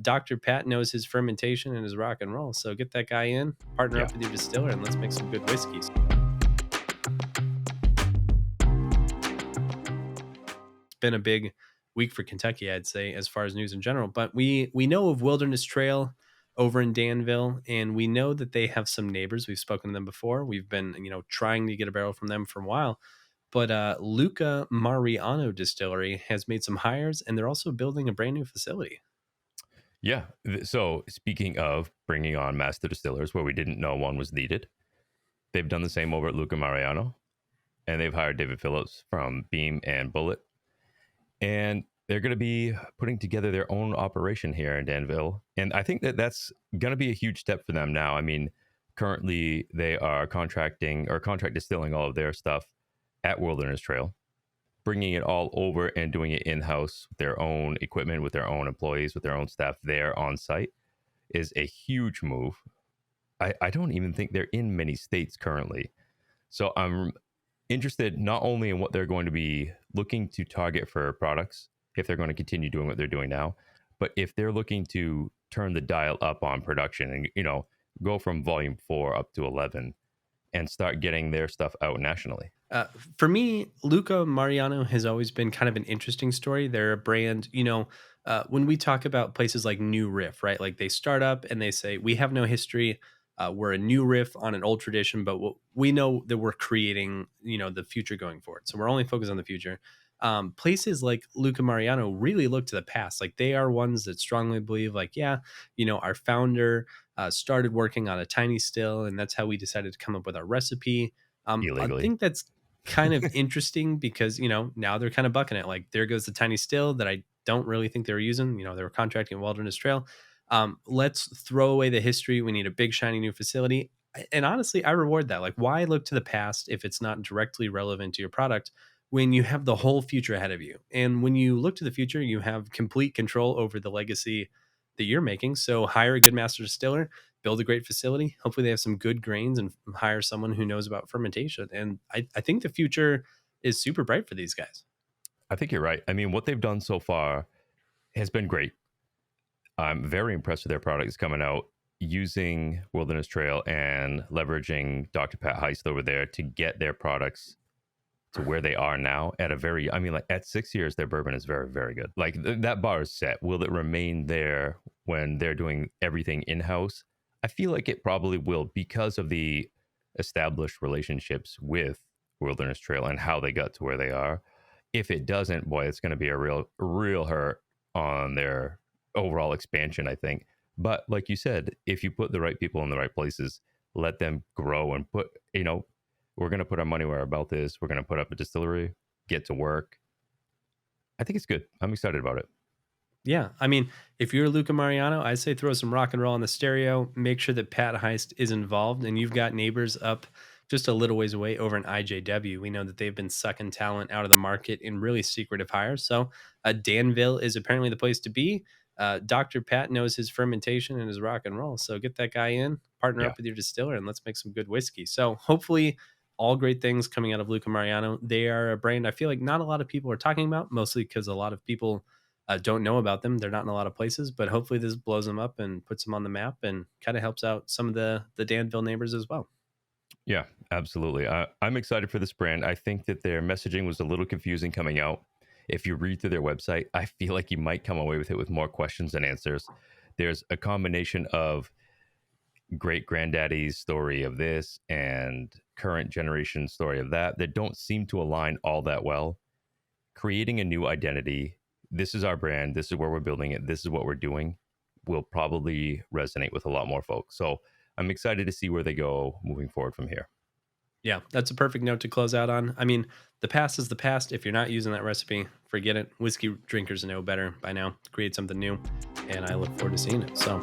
Dr. Pat knows his fermentation and his rock and roll. So get that guy in, partner Yeah. up with your distiller, and let's make some good whiskeys. It's been a big week for Kentucky, I'd say, as far as news in general. But we know of Wilderness Trail over in Danville, and we know that they have some neighbors. We've spoken to them before. We've been, trying to get a barrel from them for a while. But Luca Mariano Distillery has made some hires, and they're also building a brand new facility. Yeah. So speaking of bringing on master distillers where we didn't know one was needed, they've done the same over at Luca Mariano, and they've hired David Phillips from Beam and Bullet, and they're going to be putting together their own operation here in Danville. And I think that that's going to be a huge step for them now. I mean, currently they are contracting or contract distilling all of their stuff at Wilderness Trail, bringing it all over and doing it in-house with their own equipment, with their own employees, with their own staff there on site is a huge move. I don't even think they're in many states currently. So I'm interested not only in what they're going to be looking to target for products, if they're going to continue doing what they're doing now, but if they're looking to turn the dial up on production and, go from volume 4 up to 11 and start getting their stuff out nationally. For me, Luca Mariano has always been kind of an interesting story. They're a brand, when we talk about places like New Riff, right? Like they start up and they say, we have no history. We're a new riff on an old tradition, but we know that we're creating, the future going forward. So we're only focused on the future. Places like Luca Mariano really look to the past. Like they are ones that strongly believe, like, yeah, our founder started working on a tiny still, and that's how we decided to come up with our recipe. I Illegally. think that's kind of interesting because, now they're kind of bucking it. Like there goes the tiny still that I don't really think they were using. They were contracting Wilderness Trail. Let's throw away the history. We need a big, shiny new facility. And honestly, I reward that. Like, why look to the past if it's not directly relevant to your product when you have the whole future ahead of you? And when you look to the future, you have complete control over the legacy that you're making. So hire a good master distiller, build a great facility. Hopefully they have some good grains and hire someone who knows about fermentation. And I think the future is super bright for these guys. I think you're right. I mean, what they've done so far has been great. I'm very impressed with their products coming out using Wilderness Trail and leveraging Dr. Pat Heist over there to get their products to where they are now at a very, I mean, like at 6 years, their bourbon is very, very good. Like that bar is set. Will it remain there when they're doing everything in-house? I feel like it probably will because of the established relationships with Wilderness Trail and how they got to where they are. If it doesn't, boy, it's going to be a real hurt on their overall expansion, I think. But like you said, if you put the right people in the right places, let them grow and put, we're going to put our money where our mouth is. We're going to put up a distillery, get to work. I think it's good. I'm excited about it. Yeah. I mean, if you're Luca Mariano, I say throw some rock and roll on the stereo. Make sure that Pat Heist is involved, and you've got neighbors up just a little ways away over in IJW. We know that they've been sucking talent out of the market in really secretive hires. So Danville is apparently the place to be. Dr. Pat knows his fermentation and his rock and roll. So get that guy in, partner Yeah. up with your distiller, and let's make some good whiskey. So hopefully all great things coming out of Luca Mariano. They are a brand I feel like not a lot of people are talking about, mostly because a lot of people don't know about them. They're not in a lot of places, but hopefully this blows them up and puts them on the map and kind of helps out some of the Danville neighbors as well. Yeah, absolutely. I'm excited for this brand. I think that their messaging was a little confusing coming out. If you read through their website, I feel like you might come away with it with more questions than answers. There's a combination of great granddaddy's story of this and current generation story of that don't seem to align all that well. Creating a new identity, this is our brand, this is where we're building it, this is what we're doing, will probably resonate with a lot more folks. So I'm excited to see where they go moving forward from here. Yeah, that's a perfect note to close out on. I mean, the past is the past. If you're not using that recipe, forget it. Whiskey drinkers know better by now. Create something new, and I look forward to seeing it. So